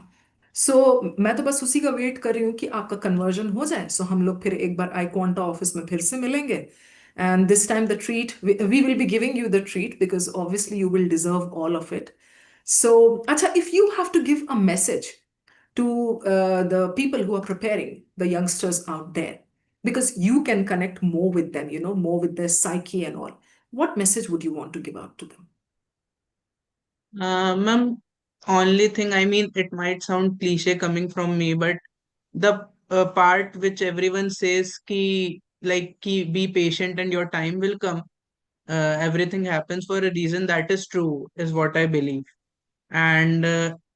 A: मैं तो बस उसी का वेट कर रही हूँ कि आपका कन्वर्जन हो जाए, हम लोग फिर एक बार आई क्वांटा ऑफिस में फिर से मिलेंगे। And this time the treat we will be giving you the treat because obviously you will deserve all of it. So अच्छा, if you have to give a message to the people who are preparing the youngsters out there, because you can connect more with them, more with their psyche and all. What message would you want to give out to them?
B: Ma'am, only thing, I mean, it might sound cliche coming from me, but the part which everyone says ki be patient and your time will come. Everything happens for a reason. That is true, is what I believe. And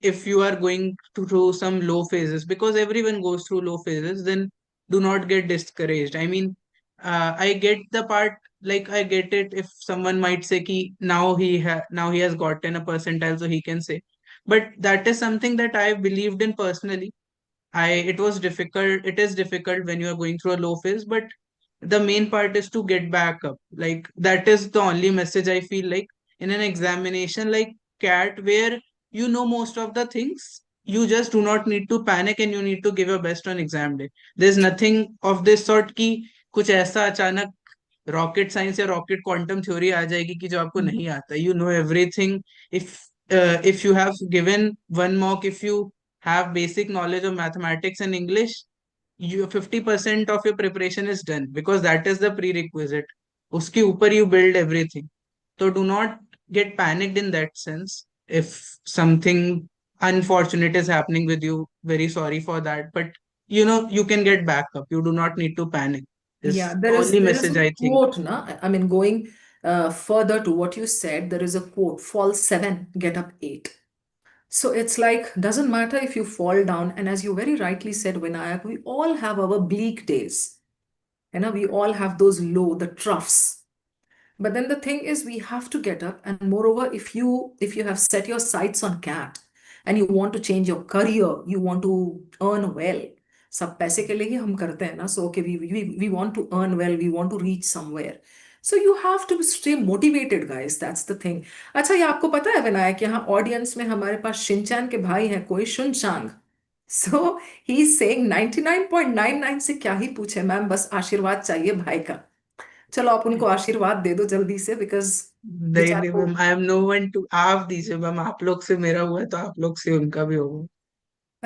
B: if you are going through some low phases, because everyone goes through low phases, then do not get discouraged. I mean, I get the part, like I get it if someone might say ki now he has gotten a percentile, so he can say, but that is something that I believed in personally. It is difficult when you are going through a low phase, but the main part is to get back up. Like that is the only message I feel like in an examination like CAT, where you know most of the things. You just do not need to panic and you need to give your best on exam day. There's nothing of this sort कि कुछ ऐसा अचानक rocket science या rocket quantum theory आ जाएगी कि जो आपको
A: Mhm.
B: नहीं आता. You know everything. If you have given one mock, if you have basic knowledge of mathematics and English, you 50% of your preparation is done, because that is the prerequisite. Uske upar you build everything. So do not get panicked in that sense. If something unfortunate is happening with you, very sorry for that, but you can get back up. You do not need to panic. Is
A: Yeah,
B: the only
A: there is
B: message
A: a
B: I think.
A: quote, na? I mean, going further to what you said, there is a quote: fall seven, get up eight. So it's like, doesn't matter if you fall down. And as you very rightly said, Vinayak, we all have our bleak days. We all have those low, the troughs. But then the thing is, we have to get up. And moreover, if you have set your sights on cat and you want to change your career, you want to earn well. सब पैसे के लिए ही हम करते हैं ना. So okay, we want to earn well, we want to reach somewhere. So you have to stay motivated, guys. That's the thing. अच्छा, ये आपको पता है विनायक, यहाँ ऑडियंस में हमारे पास शिनचैन के भाई हैं, कोई शुनचांग. सो ही इज सेइंग 99.99 से क्या ही पूछे मैम, बस आशीर्वाद चाहिए भाई का. चलो आप उनको आशीर्वाद दे दो जल्दी से, बिकॉज
B: नहीं
A: बेचारे
B: नहीं
A: को.
B: Ma'am, I am no one two. आप दीजिए मैम, आप लोग से मेरा हुआ है तो आप लोग से उनका भी होगा.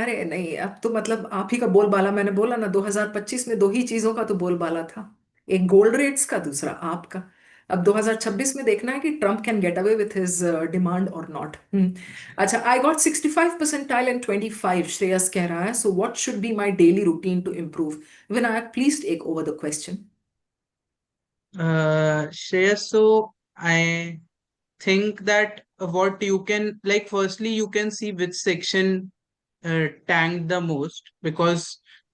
A: अरे नहीं, अब तो मतलब आप ही का बोलबाला. मैंने बोला ना, 2025 में दो ही चीजों का तो बोलबाला था, एक गोल्ड रेट्स का, दूसरा आपका. अब 2026 में देखना है कि Trump can get away with his demand और नॉट. अच्छा, I got 65 percentile and 25, Shreyas कह रहा है. So what should be my daily routine to improve? Vinayak, please take over the question.
B: Shreyas, so I think that what you can, like, firstly you can see which section tanked the most, because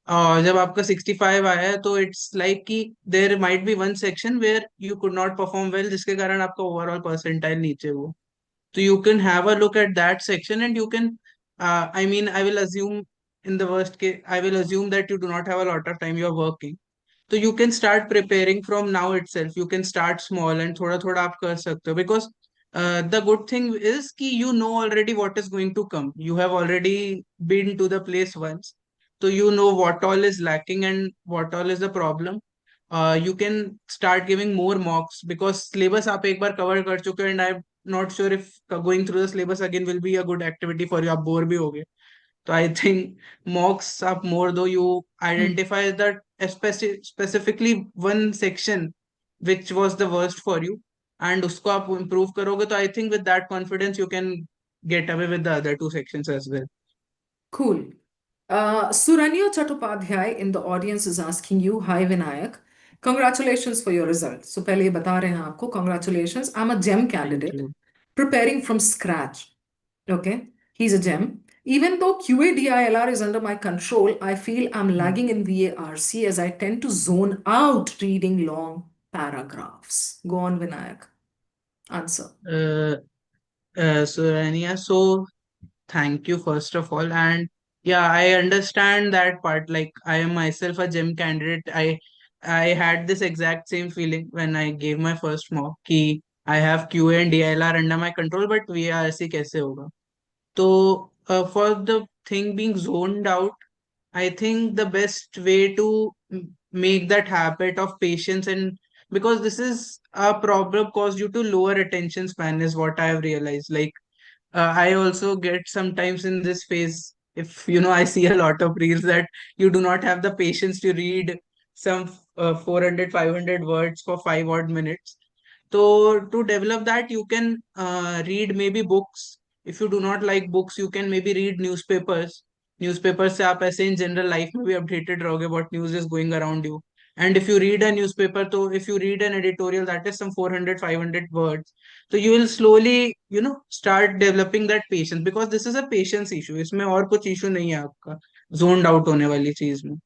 B: जब आपका 65 आया है तो it's like कि there might be one section where you could not perform well, जिसके कारण आपका overall percentile नीचे हो. So you can have a look at that section and you can, I mean, I will assume in the worst case, I will assume that you do not have a lot of time, you are working. So you can start preparing from now itself. You can start small and thoda thoda आप कर सकते हो, because the good thing is कि you know already what is going to come. You have already been to the place once, so you know what all is lacking and what all is the problem. You can start giving more mocks, because syllabus आप एक बार cover कर चुके हो, and I'm not sure if going through the syllabus again will be a good activity for you. आप bore भी होगे. So I think mocks up more, though you identify that specifically one section which was the worst for you, and उसको आप improve करोगे, तो I think with that confidence you can get away with the other two sections as well.
A: Cool. Suranya Chattopadhyay in the audience is asking you, hi Vinayak, congratulations for your results. So पहले ये बता रहे हैं आपको, congratulations. I'm a GEM
B: Thank
A: candidate
B: you.
A: preparing from scratch. Okay, he's a GEM. Even though QA DILR is under my control, I feel I'm lagging in VARC as I tend to zone out reading long paragraphs. Go on, Vinayak. Answer.
B: Uh, so Rania, so thank you first of all, and yeah, I understand that part. Like I am myself a gym candidate. I had this exact same feeling when I gave my first mock कि I have QA and DILR under my control, but VARC कैसे होगा? So for the thing being zoned out, I think the best way to make that habit of patience, and because this is a problem caused due to lower attention span is what I have realized. Like I also get sometimes in this phase, if I see a lot of reels that you do not have the patience to read some 400 500 words for 5 odd minutes. So to develop that, you can read maybe books. If you do not like books, you can maybe read newspapers. Newspaper से आप ऐसे in general life में भी updated रहोगे what news is going around you. And if you read a newspaper, तो if you read an editorial that is some 400 500 words, तो you will slowly start developing that patience, because this is a patience issue. इसमें और कुछ issue नहीं है आपका zoned out होने वाली चीज में.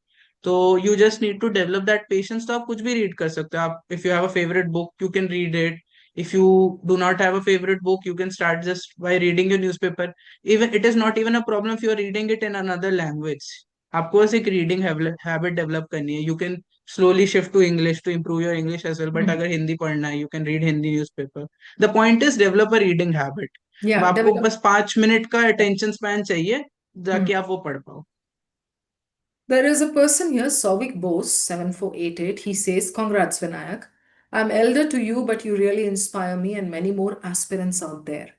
B: तो you just need to develop that patience. तो आप कुछ भी रीड कर सकते हो. आप if you have a favourite book you can read it. If you do not have a favorite book, you can start just by reading your newspaper. Even it is not even a problem if you are reading it in another language. आपको बस एक reading habit develop करनी है. You can slowly shift to English to improve your English as well. But
A: Hmm.
B: अगर हिंदी पढ़ना है, you can read Hindi newspaper. The point is develop a reading habit.
A: Yeah,
B: आपको
A: develop.
B: बस 5 मिनट का attention span चाहिए
A: Hmm.
B: ताकि आप वो पढ़ पाओ.
A: There is a person here, Sovik Bose, 7488. He says, Congrats, Vinayak. I'm elder to you, but you really inspire me and many more aspirants out there.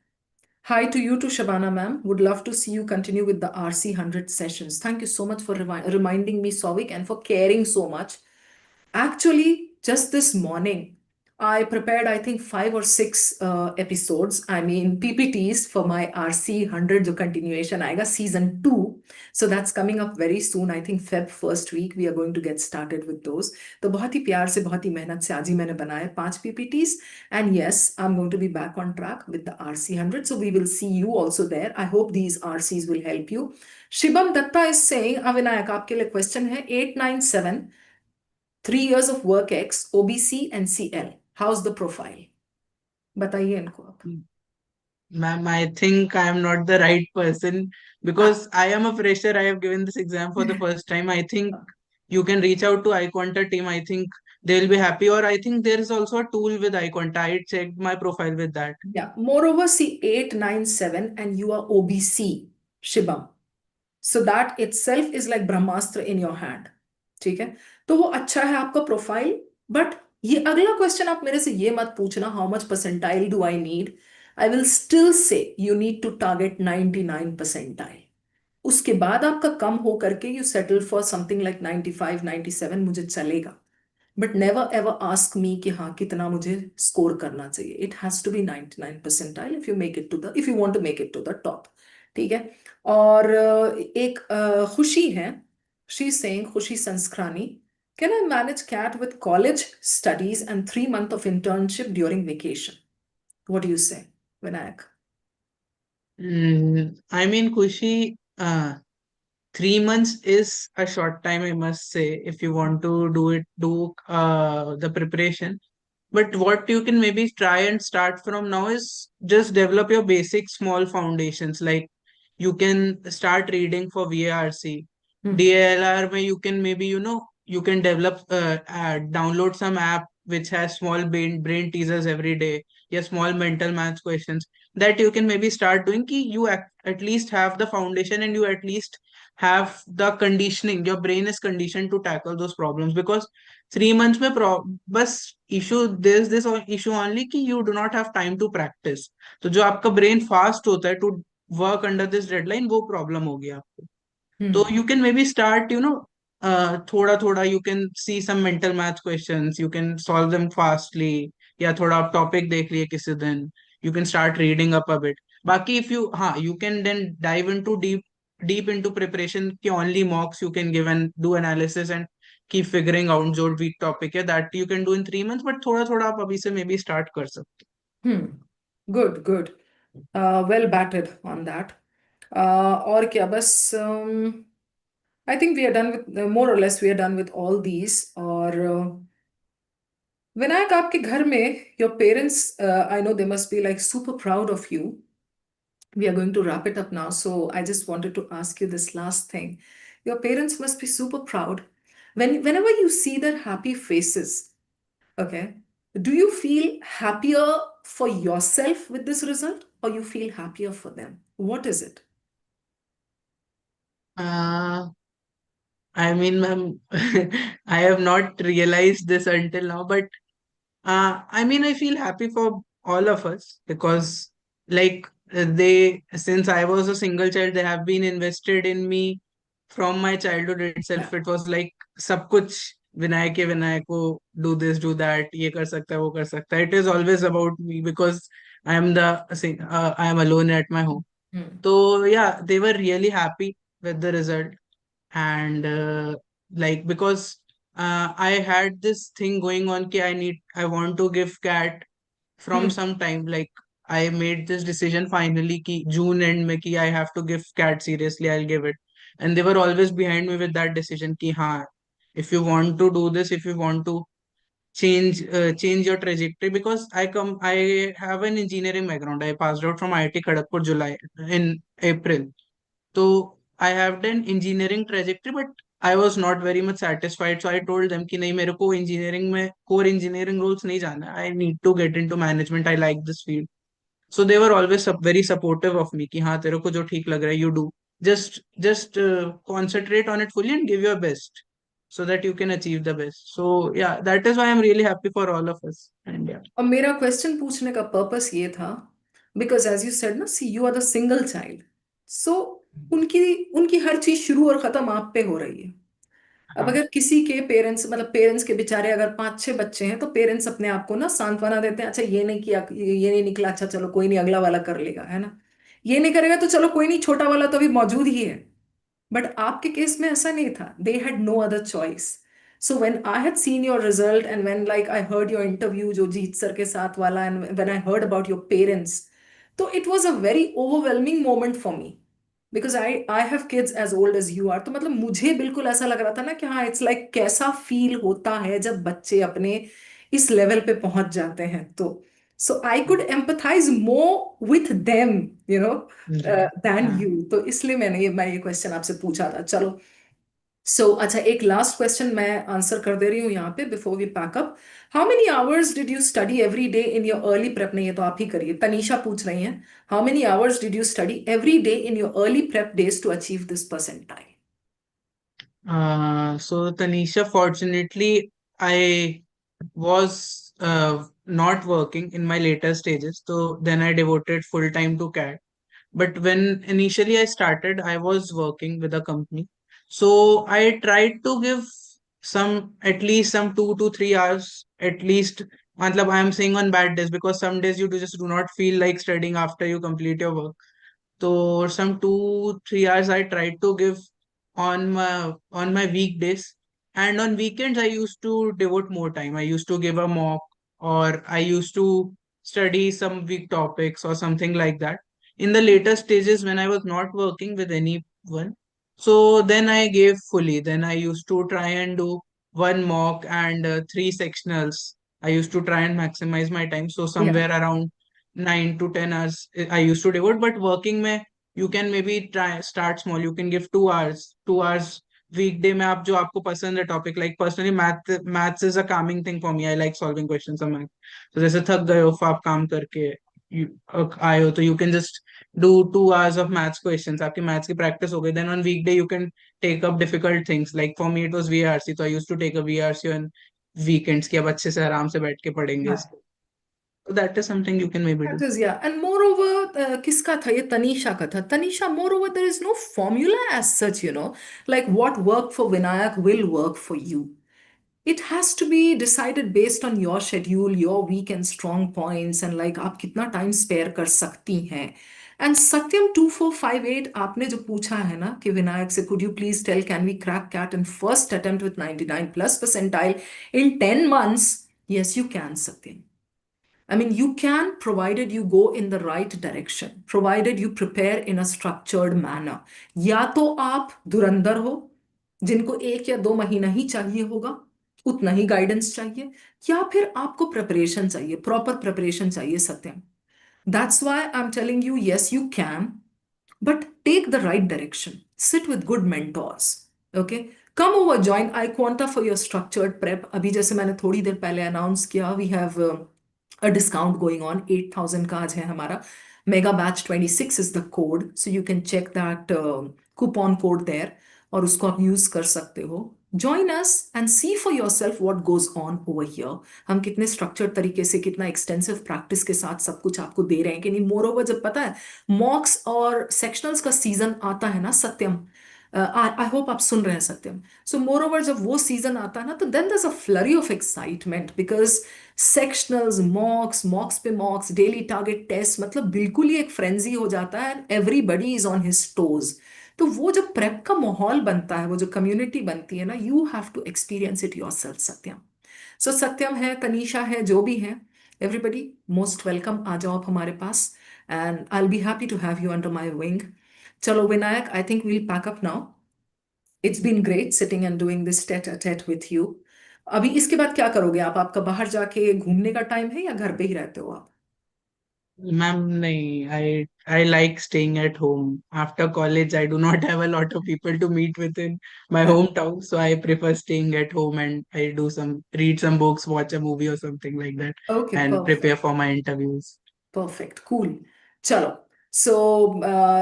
A: Hi to you, to Shabana ma'am. Would love to see you continue with the RC 100 sessions. Thank you so much for reminding me, Sovik, and for caring so much. Actually, just this morning, I prepared, I think, 5 or 6 episodes, I mean, PPTs for my RC 100 जो continuation आएगा, season 2. So that's coming up very soon. I think Feb first week, we are going to get started with those. तो बहुत ही प्यार से, बहुत ही मेहनत से आज ही मैंने बनाए 5 PPTs. And yes, I'm going to be back on track with the RC 100. So we will see you also there. I hope these RCs will help you. Shibam Datta is saying, Avinayak, आपके लिए question है 897. 3 years of work X, OBC and CL. How's the profile? बताइए इनको आप.
B: Ma'am, I think I am not the right person
A: हाँ.
B: because I am a fresher. I have given this exam for the first time. I think you can reach out to iQuanta team. I think they will be happy. Or I think there is also a tool with iQuanta. I checked my profile with that.
A: Yeah. Moreover, see 897 and you are OBC, Shibam. So that itself is like Brahmastra in your hand. ठीक है. तो वो अच्छा है आपका profile. But ये अगला question आप मेरे से ये मत पूछना, how much percentile do I need. I will still say you need to target 99 percentile. उसके बाद आपका कम हो करके you settle for something like 95 97 मुझे चलेगा. But never ever ask me कि हाँ कितना मुझे स्कोर करना चाहिए. It has to be 99 percentile if you make it to the, if you want to make it to the top. ठीक है. और एक खुशी है, she saying, Khushi Sanskrani, can I manage CAT with college studies and 3 months of internship during vacation? What do you say, Vinayak?
B: I mean, Kushi, 3 months is a short time, I must say, if you want to do the preparation. But what you can maybe try and start from now is just develop your basic small foundations. Like you can start reading for VARC.
A: Hmm.
B: DILR where you can maybe, you can develop, download some app which has small brain teasers every day. Yeah, small mental maths questions that you can maybe start doing. Ki you at least have the foundation and you at least have the conditioning. Your brain is conditioned to tackle those problems because 3 months में बस issue this issue only कि you do not have time to practise. तो जो आपका brain fast होता है to work under this deadline, वो problem होगी आपको. तो
A: hmm.
B: You can maybe start थोड़ा थोड़ा. You can see some mental math questions, you can solve them fastly. या थोड़ा आप टॉपिक देख लिए किसी दिन, you can start reading up a bit. बाकी इफ यू, हाँ, you can then dive into deep into preparation की only mocks you can give and do analysis and keep figuring out जो वीक टॉपिक है. That you can do in 3 months. But थोड़ा थोड़ा आप अभी से may be start कर सकते
A: good good. Well batted on that. और क्या बस, I think we are done with, more or less we are done with all these. और विनायक, आपके घर में your parents, I know they must be like super proud of you. We are going to wrap it up now, so I just wanted to ask you this last thing. Your parents must be super proud. Whenever you see their happy faces, okay, do you feel happier for yourself with this result, or you feel happier for them? What is it?
B: Uh, I mean, ma'am, I have not realized this until now, but I mean, I feel happy for all of us because, like, since I was a single child, they have been invested in me from my childhood itself.
A: Yeah.
B: It was like, सब कुछ विनायक है विनायक को do this, do that, ये कर सकता है, वो कर सकता है. It is always about me because I am alone at my home.
A: Hmm.
B: So yeah, they were really happy with the result and like because I had this thing going on ki I want to give cat from
A: Hmm.
B: some time like I made this decision finally ki June end mein ki I have to give cat seriously I'll give it and they were always behind me with that decision ki ha if you want to do this if you want to change your trajectory because I have an engineering background. I passed out from IIT Kharagpur July in April. So I have done engineering trajectory, but I was not very much satisfied. So I told them कि नहीं मेरे को engineering में core engineering roles नहीं जाना है. I need to get into management. I like this field. So they were always very supportive of me कि हाँ तेरे को जो ठीक लग रहा है you do. Just concentrate on it fully and give your best so that you can achieve the best. So yeah, that is why I'm really happy for all of us. And yeah.
A: और मेरा question पूछने का purpose ये था, because as you said ना, see you are the single child, so उनकी उनकी हर चीज शुरू और खत्म आप पे हो रही है। अब
B: हाँ.
A: अगर किसी के पेरेंट्स, मतलब पेरेंट्स के बेचारे अगर 5-6 बच्चे हैं, तो पेरेंट्स अपने आप को ना सांत्वना देते हैं, अच्छा ये नहीं किया, ये नहीं निकला, अच्छा चलो कोई नहीं, अगला वाला कर लेगा, है ना। ये नहीं करेगा तो चलो कोई नहीं, छोटा वाला तो अभी मौजूद ही है। बट आपके केस में ऐसा नहीं था, they had no other choice. So when I had seen your result and when like I heard your interview जो जीत सर के साथ वाला, and when I heard about your parents, तो it was a very overwhelming moment for me, because I have kids as old as you are. तो मतलब मुझे बिल्कुल ऐसा लग रहा था ना कि हाँ, इट्स लाइक कैसा फील होता है जब बच्चे अपने इस लेवल पे पहुंच जाते हैं। तो so I could empathise more with them, you know,
B: Right.
A: Then
B: हाँ.
A: यू। तो इसलिए मैं ये क्वेश्चन आपसे पूछा था। चलो, अच्छा, एक लास्ट क्वेश्चन मैं आंसर कर दे रही हूँ यहाँ पे before we pack up. How many hours did you study every day in your early prep? नहीं, ये तो आप ही करिए, तनीषा पूछ रही हैं। How many hours did you study every day in your early prep days to achieve this percentile?
B: So Tanisha, fortunately, I was not working in my later stages. So then I devoted full time to CAT. But when initially I started, I was working with a company. So I tried to give at least some 2 to 3 hours at least. Matlab, I am saying on bad days because some days you just do not feel like studying after you complete your work. So some 2 3 hours I tried to give on my weekdays, and on weekends I used to devote more time. I used to give a mock, or I used to study some weak topics or something like that. In the later stages when I was not working with anyone, so then I gave fully. Then I used to try and do one mock and 3 sectionals. I used to try and maximize my time. So
A: Yeah.
B: somewhere around 9 to 10 hours I used to devote. But working में you can maybe try start small. You can give 2 hours, 2 hours weekday में आप जो आपको पसंद है topic. Like personally maths is a calming thing for me. I like solving questions of math. So जैसे थक गए हो आप काम करके आए हो तो you can just do 2 hours of maths questions. आपकी maths की practice हो गई. Then on weekday you can take up difficult things. Like for me it was VARC. So I used to take a VARC on weekends कि अब अच्छे से आराम से बैठ के पढ़ेंगे इसको. So that is something you can maybe
A: That
B: do.
A: is, yeah. And moreover, किसका था ये? तनीषा का था। Tanisha, moreover, there is no formula as such, you know, like what worked for Vinayak will work for you. It has to be decided based on your schedule, your weak and strong points, and like आप कितना time spare कर सकती हैं। And Satyam 2458, आपने जो पूछा है ना कि विनायक से, could you please tell, can we crack CAT in first attempt with 99 plus percentile in 10 months? Yes, you can, Satyam. I mean, you can, provided you go in the right direction, provided you prepare in a structured manner. या तो आप धुरंधर हो, जिनको 1 या 2 महीना ही चाहिए होगा, उतना ही गाइडेंस चाहिए, या फिर आपको प्रिपरेशन चाहिए, प्रॉपर प्रिपरेशन चाहिए, सत्यम। That's why I'm telling you, yes, you can, but take the right direction. Sit with good mentors. Okay. Come over join iQuanta for your structured prep. अभी जैसे मैंने थोड़ी देर पहले अनाउंस किया, we have a discount going on, 8,000 का आज है हमारा। Mega batch 26 is the code, so you can check that coupon code there, और उसको आप यूज कर सकते हो। Join us and see for yourself what goes on over here. हम कितने स्ट्रक्चर्ड तरीके से, कितना एक्सटेंसिव प्रैक्टिस के साथ सब कुछ आपको दे रहे हैं कि नहीं। मोर ओवर, जब पता है मॉक्स और सेक्शनल्स का सीजन आता है ना सत्यम, आई होप आप सुन रहे हैं सत्यम। सो मोर ओवर जब वो सीजन आता है ना, तो then there's a flurry of excitement, because sectionals, mocks, mocks पे मॉक्स, डेली टारगेट टेस्ट, मतलब बिल्कुल ही एक फ्रेंजी हो जाता है and everybody is on his toes. तो वो जो प्रेप का माहौल बनता है, वो जो कम्युनिटी बनती है ना, you have to experience it yourself Satyam. So Satyam है, तनीषा है, जो भी है, एवरीबडी मोस्ट वेलकम। आ जाओ आप हमारे पास, and I be happy to have you under my wing. चलो Vinayak, I think we'll pack up now. It's been great sitting and doing this tete a tete with you. अभी इसके बाद क्या करोगे आप? आपका बाहर जाके घूमने का टाइम है या घर पे ही रहते हो आप?
B: Ma'am, nahi, I like staying at home. After college, I do not have a lot of people to meet within my hometown, so I prefer staying at home and I do some read some books, watch a movie or something like that,
A: okay,
B: and prepare
A: perfect,
B: for my interviews.
A: Perfect, cool. चलो, so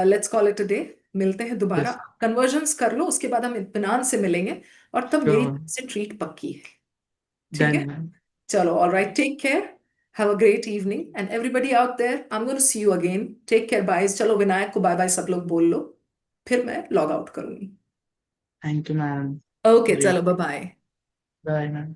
A: let's call it a day. मिलते हैं दोबारा।
B: Yes,
A: convergence कर लो, उसके बाद हम इत्मीनान से मिलेंगे, और तब मेरी
B: sure,
A: तरफ से ट्रीट पक्की है। ठीक है?
B: done, ma'am.
A: चलो, all right, take care, have a great evening, and everybody out there, I am going to see you again. Take care, bye. चलो विनायक को बाय बाय सब लोग बोल लो, फिर मैं लॉग आउट करूंगी।
B: Thank you, ma'am.
A: Okay,
B: Great.
A: चलो, bye bye.
B: Bye, ma'am.